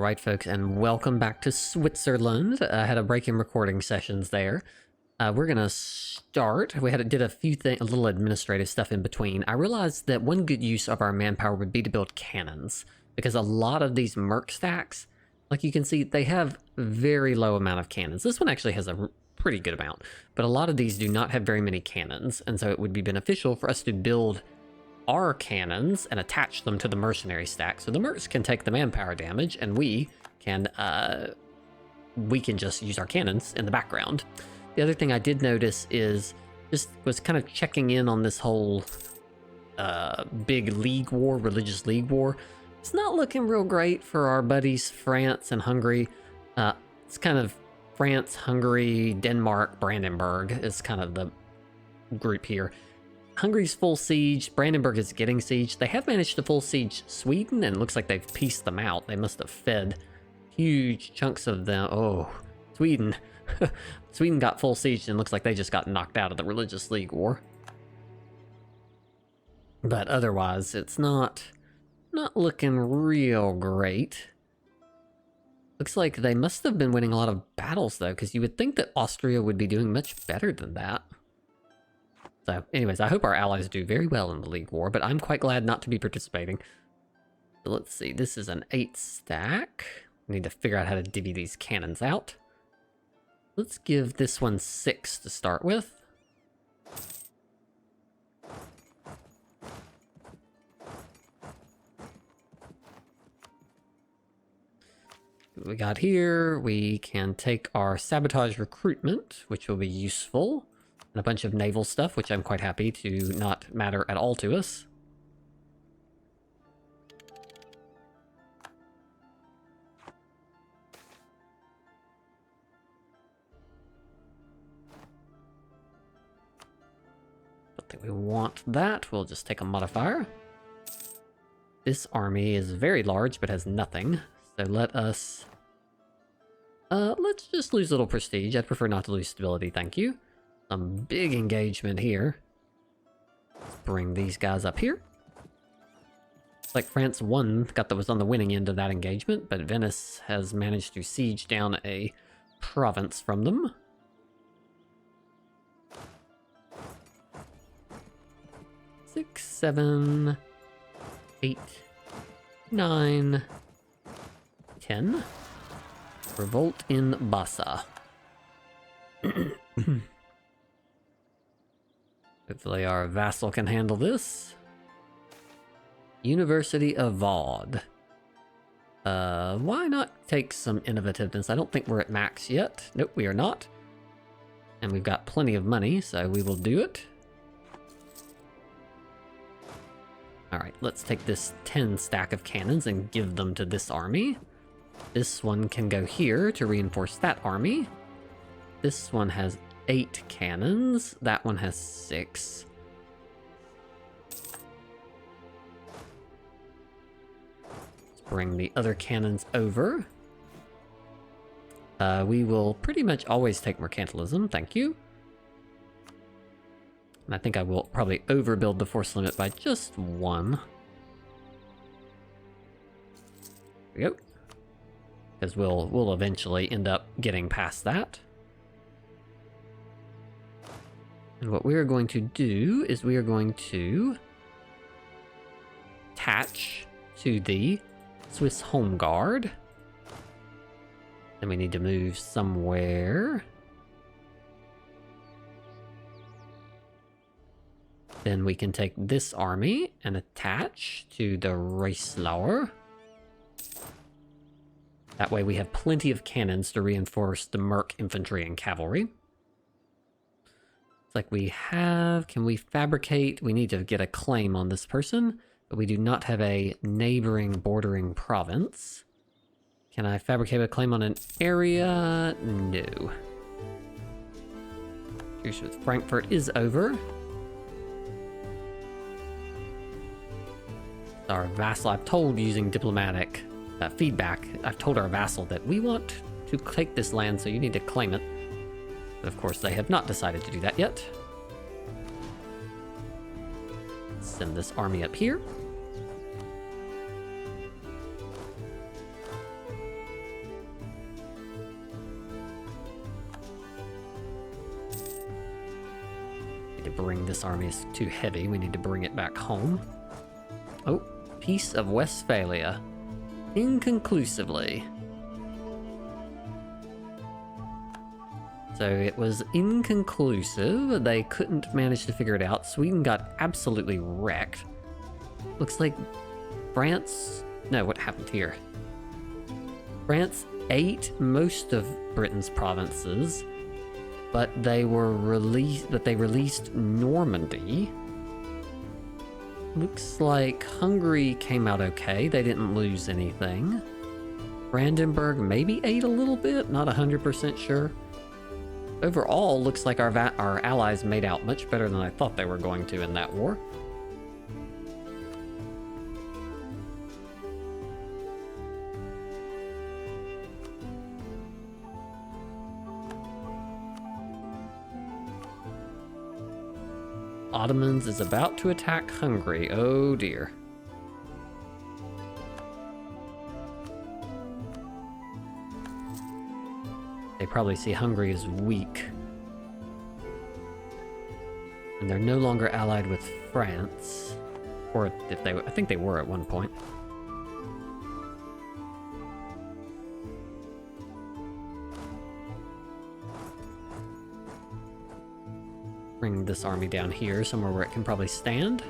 Alright folks, and welcome back to Switzerland. I had a break in recording sessions there. We're gonna start. Did a little administrative stuff in between. I realized that one good use of our manpower would be to build cannons, because a lot of these merc stacks, like you can see, they have very low amount of cannons. This one actually has a pretty good amount, but a lot of these do not have very many cannons, and so it would be beneficial for us to build our cannons and attach them to the mercenary stack, so the mercs can take the manpower damage, and we can just use our cannons in the background. The other thing I did notice is was kind of checking in on this whole big religious league war. It's not looking real great for our buddies France and Hungary. It's kind of France, Hungary, Denmark, Brandenburg is kind of the group here. Hungary's full siege, Brandenburg is getting siege. They have managed to full siege Sweden, and it looks like they've pieced them out. They must have fed huge chunks of them. Oh, Sweden. Sweden got full siege, and looks like they just got knocked out of the Religious League War. But otherwise, it's not looking real great. Looks like they must have been winning a lot of battles, though, because you would think that Austria would be doing much better than that. So, anyways, I hope our allies do very well in the League War, but I'm quite glad not to be participating. So let's see, this is an 8 stack. We need to figure out how to divvy these cannons out. Let's give this one 6 to start with. What we got here, we can take our sabotage recruitment, which will be useful. And a bunch of naval stuff, which I'm quite happy to not matter at all to us. Don't think we want that. We'll just take a modifier. This army is very large, but has nothing. So let us... let's just lose a little prestige. I'd prefer not to lose stability, thank you. Some big engagement here. Let's bring these guys up here. Looks like France was on the winning end of that engagement, but Venice has managed to siege down a province from them. Six, 7, 8, 9, 10. Revolt in Bassa. Hopefully our vassal can handle this. University of Vaud. Why not take some innovativeness? I don't think we're at max yet. Nope, we are not. And we've got plenty of money, so we will do it. Alright, let's take this 10 stack of cannons and give them to this army. This one can go here to reinforce that army. This one has 8 cannons. That one has 6. Let's bring the other cannons over. We will pretty much always take mercantilism, thank you. And I think I will probably overbuild the force limit by just 1. There we go. Because we'll eventually end up getting past that. And what we are going to do is we are going to attach to the Swiss Home Guard. Then we need to move somewhere. Then we can take this army and attach to the Reichslauer. That way we have plenty of cannons to reinforce the Merc infantry and cavalry. Like we have, can we fabricate? We need to get a claim on this person, but we do not have a neighboring bordering province. Can I fabricate a claim on an area? No. Truce with Frankfurt is over. Our vassal, I've told using diplomatic feedback, I've told our vassal that we want to take this land, so you need to claim it. But of course, they have not decided to do that yet. Send this army up here. bring this army is too heavy. We need to bring it back home. Oh, Peace of Westphalia. Inconclusively. So it was inconclusive. They couldn't manage to figure it out. Sweden got absolutely wrecked. Looks like France... No, what happened here? France ate most of Britain's provinces, but they released Normandy. Looks like Hungary came out okay. They didn't lose anything. Brandenburg maybe ate a little bit, not 100% sure. Overall, looks like our allies made out much better than I thought they were going to in that war. Ottomans is about to attack Hungary. Oh dear. They probably see Hungary as weak. And they're no longer allied with France. Or if they, I think they were at one point. Bring this army down here, somewhere where it can probably stand.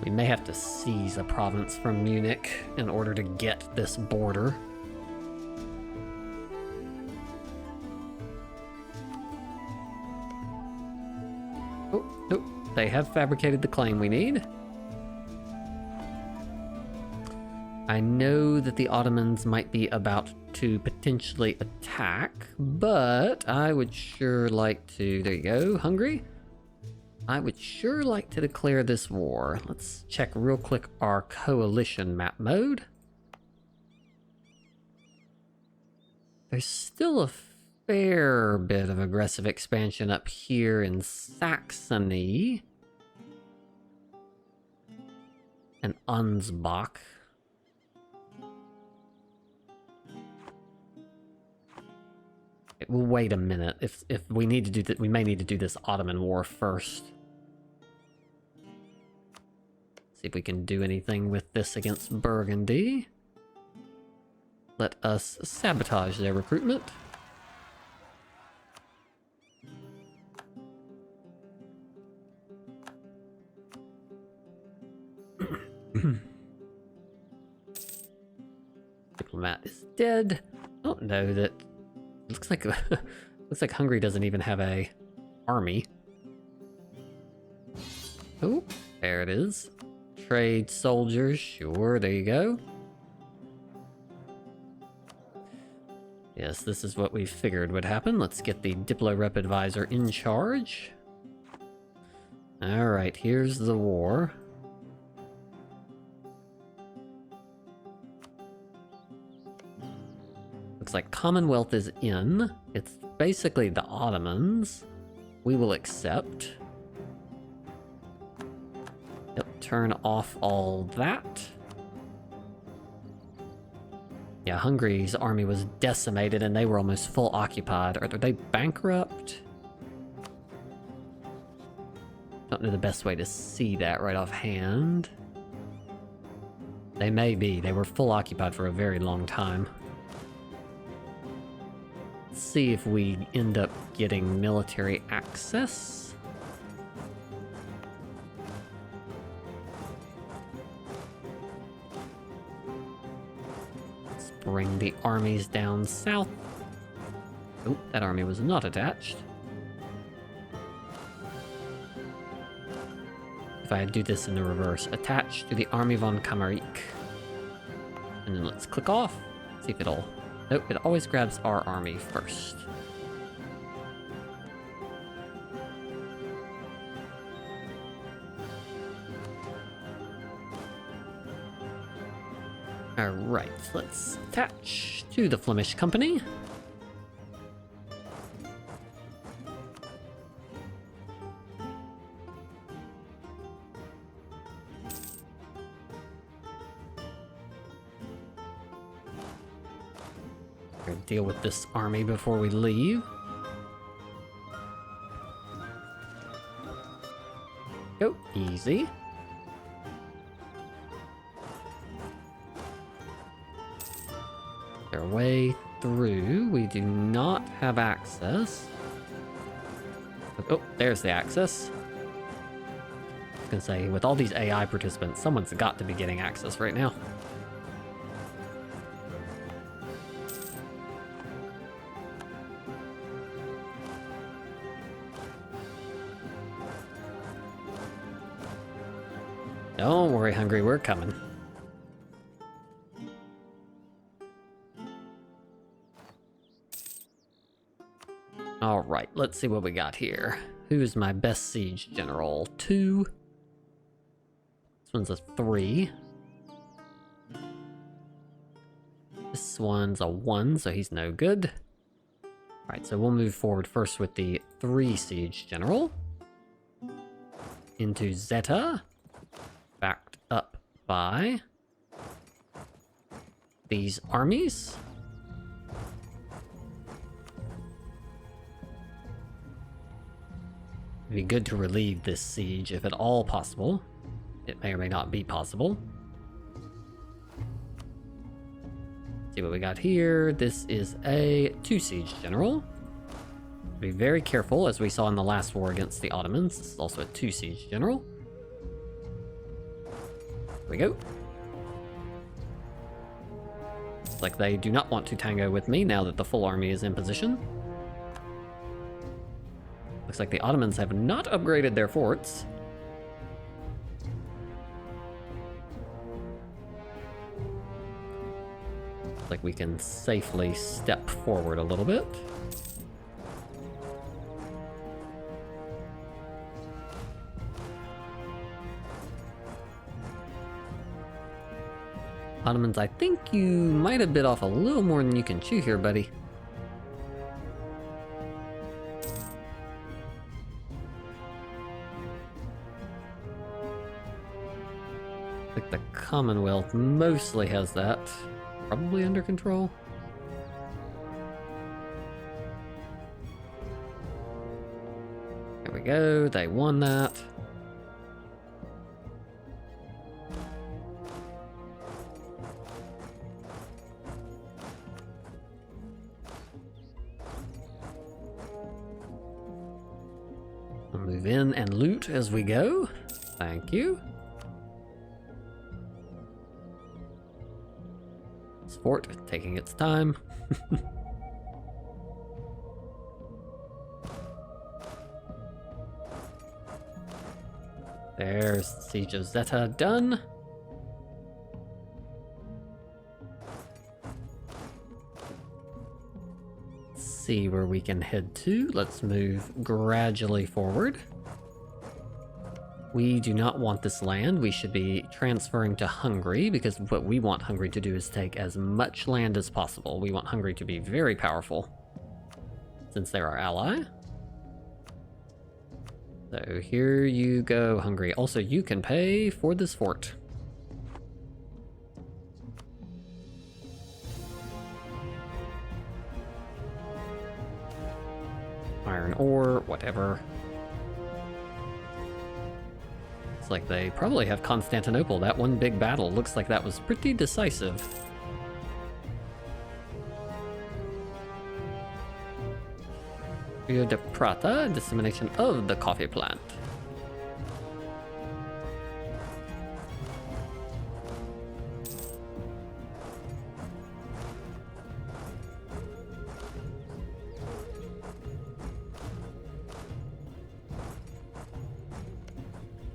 We may have to seize a province from Munich in order to get this border. They have fabricated the claim we need. I know that the Ottomans might be about to potentially attack, but I would sure like to... There you go, Hungary. I would sure like to declare this war. Let's check real quick our coalition map mode. There's still a fair bit of aggressive expansion up here in Saxony and Ansbach. We'll wait a minute. If we need to do that, we may need to do this Ottoman war first. See if we can do anything with this against Burgundy. Let us sabotage their recruitment. Diplomat is dead. I don't know that. Looks like Hungary doesn't even have a army. Oh, there it is. Trade soldiers, sure, there you go. Yes, this is what we figured would happen. Let's get the Diplo Rep Advisor in charge. Alright, here's the war. Looks like Commonwealth is in. It's basically the Ottomans. We will accept. Yep, turn off all that. Yeah, Hungary's army was decimated and they were almost full occupied. Are they bankrupt? Don't know the best way to see that right offhand. They may be. They were full occupied for a very long time. Let's see if we end up getting military access. Let's bring the armies down south. Oh, that army was not attached. If I do this in the reverse, attach to the army von Kammerik. And then let's click off. See if it'll... Nope, it always grabs our army first. Alright, let's attach to the Flemish company. We're gonna deal with this army before we leave. Go, easy. Their way through. We do not have access. Oh, there's the access. I was gonna say, with all these AI participants, someone's got to be getting access right now. Don't worry, Hungry, we're coming. Alright, let's see what we got here. Who's my best siege general? 2. This one's a 3. This one's a 1, so he's no good. Alright, so we'll move forward first with the 3 siege general. Into Zeta. Backed up by these armies. It'd be good to relieve this siege if at all possible. It may or may not be possible. See what we got here. This is a 2 siege general. Be very careful, as we saw in the last war against the Ottomans. This is also a 2 siege general. Here we go. Looks like they do not want to tango with me now that the full army is in position. Looks like the Ottomans have not upgraded their forts. Looks like we can safely step forward a little bit. Ottomans, I think you might have bit off a little more than you can chew here, buddy. I think the Commonwealth mostly has that. Probably under control. There we go, they won that. I'll move in and loot as we go. Thank you. Fort taking its time. There's Siege of Zeta done. Let's see where we can head to. Let's move gradually forward. We do not want this land. We should be transferring to Hungary, because what we want Hungary to do is take as much land as possible. We want Hungary to be very powerful, since they're our ally. So here you go, Hungary. Also, you can pay for this fort. Iron ore, whatever. It's like they probably have Constantinople. That one big battle looks like that was pretty decisive. Rio de Prata, dissemination of the coffee plant.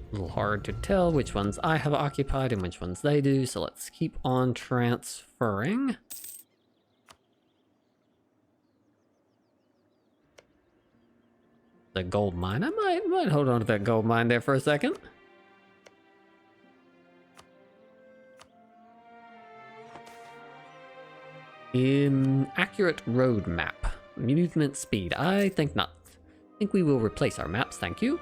A little hard to tell which ones I have occupied and which ones they do, so let's keep on transferring. The gold mine. I might hold on to that gold mine there for a second. Inaccurate road map. Movement speed. I think not. I think we will replace our maps, thank you.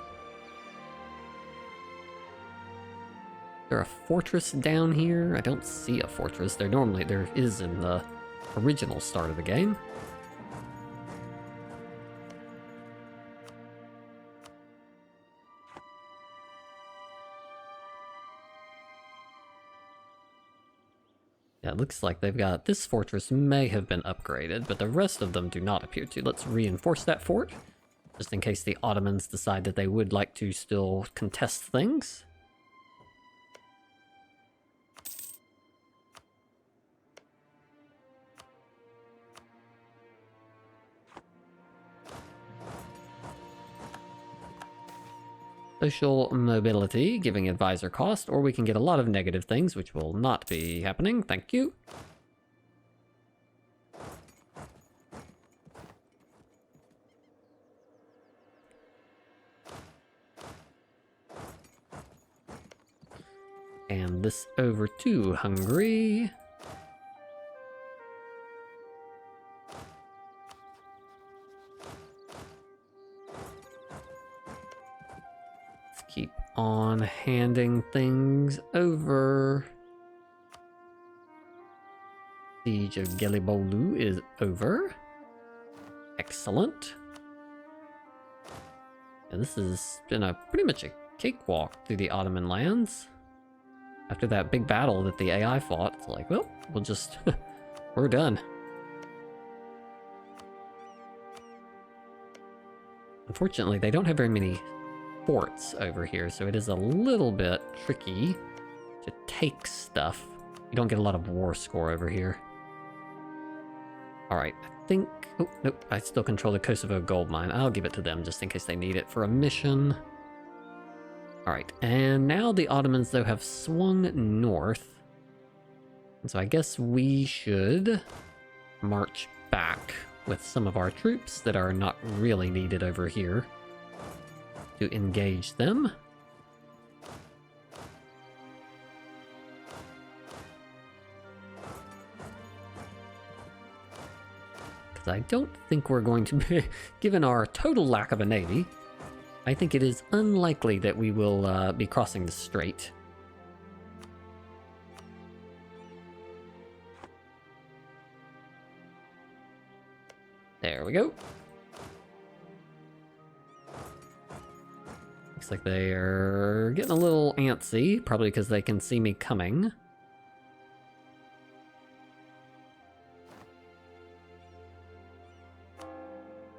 Is there a fortress down here? I don't see a fortress. There is in the original start of the game. Yeah, it looks like they've got... This fortress may have been upgraded, but the rest of them do not appear to. Let's reinforce that fort, just in case the Ottomans decide that they would like to still contest things. Social mobility, giving advisor cost, or we can get a lot of negative things, which will not be happening. Thank you. And this over to Hungary. Keep on handing things over. Siege of Gelibolu is over. Excellent. And this has been pretty much a cakewalk through the Ottoman lands. After that big battle that the AI fought, it's like, well, we'll just... we're done. Unfortunately, they don't have very many forts over here, so it is a little bit tricky to take stuff. You don't get a lot of war score over here. Alright, I think... Oh, nope, I still control the Kosovo gold mine. I'll give it to them just in case they need it for a mission. Alright, and now the Ottomans, though, have swung north. And so I guess we should march back with some of our troops that are not really needed over here to engage them. Because I don't think we're going to be, given our total lack of a navy, I think it is unlikely that we will be crossing the strait. There we go. Looks like they are getting a little antsy, probably because they can see me coming.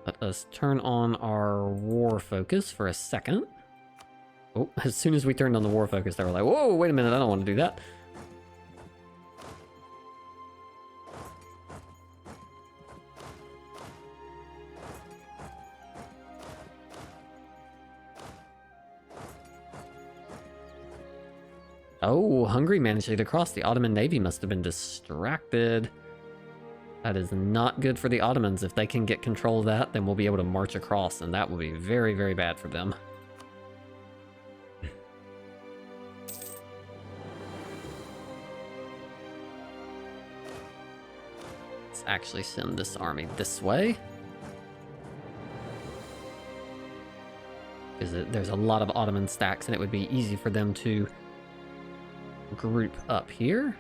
Let us turn on our war focus for a second. Oh, as soon as we turned on the war focus, they were like, whoa, wait a minute, I don't want to do that. Oh, Hungary managed to get across. The Ottoman navy must have been distracted. That is not good for the Ottomans. If they can get control of that, then we'll be able to march across, and that will be very, very bad for them. Let's actually send this army this way. Because there's a lot of Ottoman stacks, and it would be easy for them to group up here.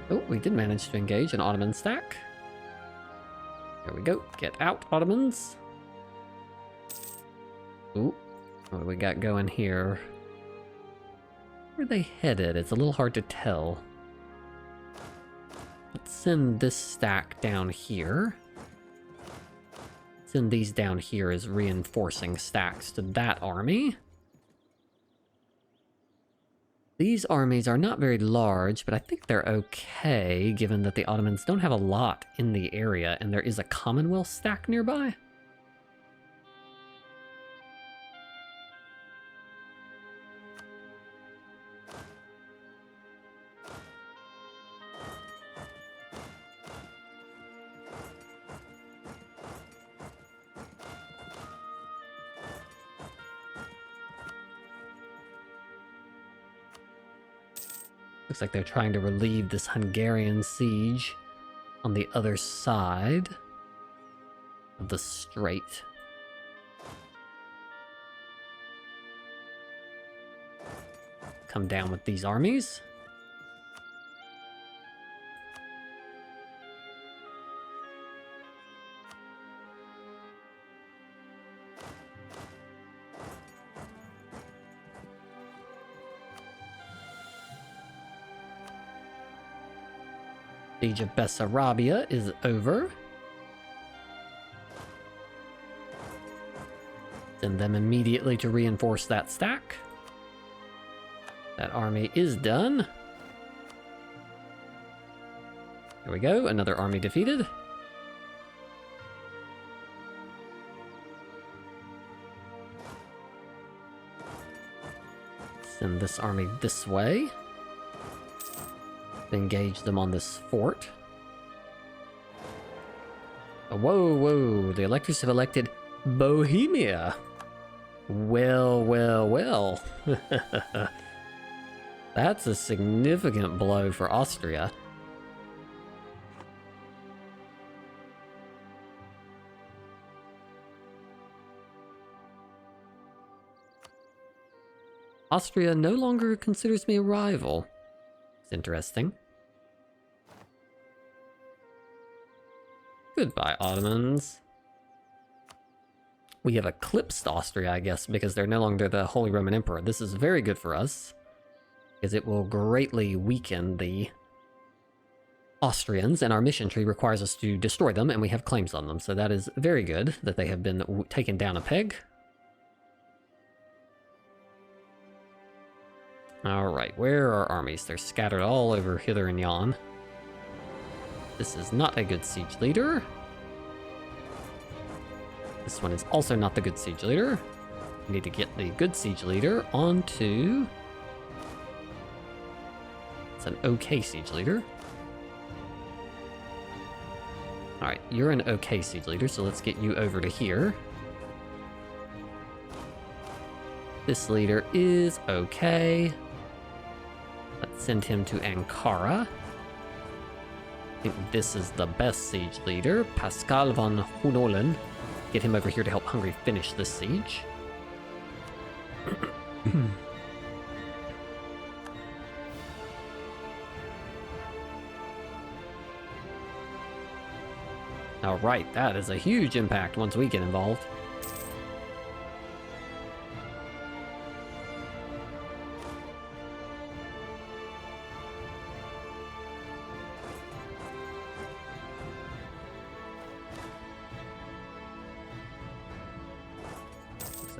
Oh, we did manage to engage an Ottoman stack. There we go. Get out, Ottomans. Ooh, what do we got going here? Where are they headed? It's a little hard to tell. Let's send this stack down here. Send these down here as reinforcing stacks to that army. These armies are not very large, but I think they're okay, given that the Ottomans don't have a lot in the area, and there is a Commonwealth stack nearby. Looks like they're trying to relieve this Hungarian siege on the other side of the strait. come down with these armies. Siege of Bessarabia is over. Send them immediately to reinforce that stack. That army is done. There we go, another army defeated. Send this army this way. Engage them on this fort. Oh, whoa, whoa, the electors have elected Bohemia. Well, well, well. That's a significant blow for Austria. Austria no longer considers me a rival. It's interesting. Goodbye, Ottomans. We have eclipsed Austria, I guess, because they're no longer the Holy Roman Emperor. This is very good for us, because it will greatly weaken the Austrians, and our mission tree requires us to destroy them, and we have claims on them. So that is very good that they have been taken down a peg. Alright, where are armies? They're scattered all over hither and yon. This is not a good siege leader. This one is also not the good siege leader. We need to get the good siege leader onto... It's an okay siege leader. Alright, you're an okay siege leader, so let's get you over to here. This leader is okay. Let's send him to Ankara. I think this is the best siege leader, Pascal von Hunolen. Get him over here to help Hungary finish this siege. Alright, that is a huge impact once we get involved.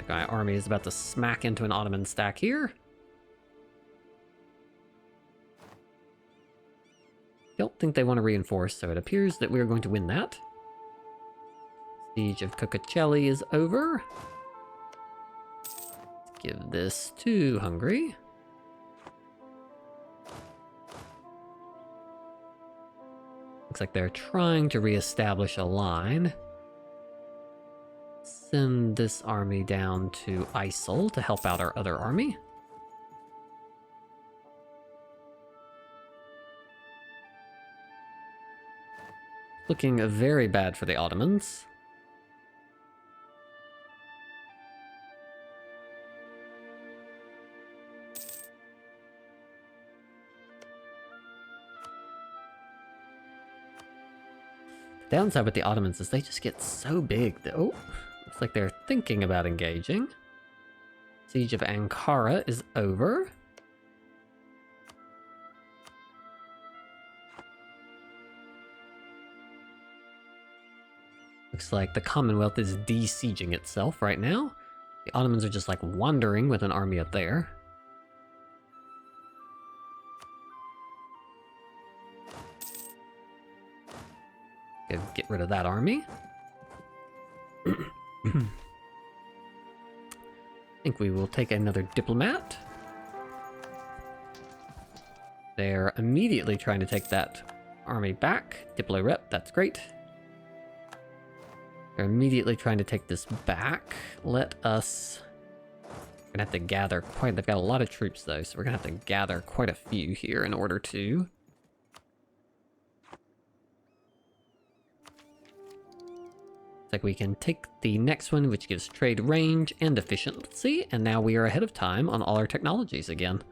My army is about to smack into an Ottoman stack here. Don't think they want to reinforce, so it appears that we're going to win that. Siege of Cucucelli is over. Let's give this to Hungary. Looks like they're trying to reestablish a line. Send this army down to Isel to help out our other army. Looking very bad for the Ottomans. The downside with the Ottomans is they just get so big that, oh, looks like they're thinking about engaging. Siege of Ankara is over. Looks like the Commonwealth is de-sieging itself right now. The Ottomans are just like wandering with an army up there. Get rid of that army. I think we will take another diplomat. They're immediately trying to take that army back. Diplo rep, that's great. They're immediately trying to take this back. Let us... We're gonna have to gather quite... They've got a lot of troops though, so we're gonna have to gather quite a few here in order to... It's like we can take the next one, which gives trade range and efficiency, and now we are ahead of time on all our technologies again.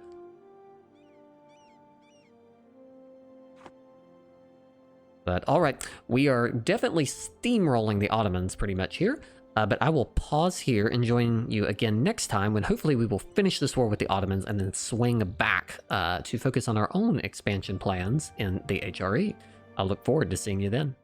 But all right, we are definitely steamrolling the Ottomans pretty much here. But I will pause here and join you again next time when hopefully we will finish this war with the Ottomans and then swing back to focus on our own expansion plans in the HRE. I look forward to seeing you then.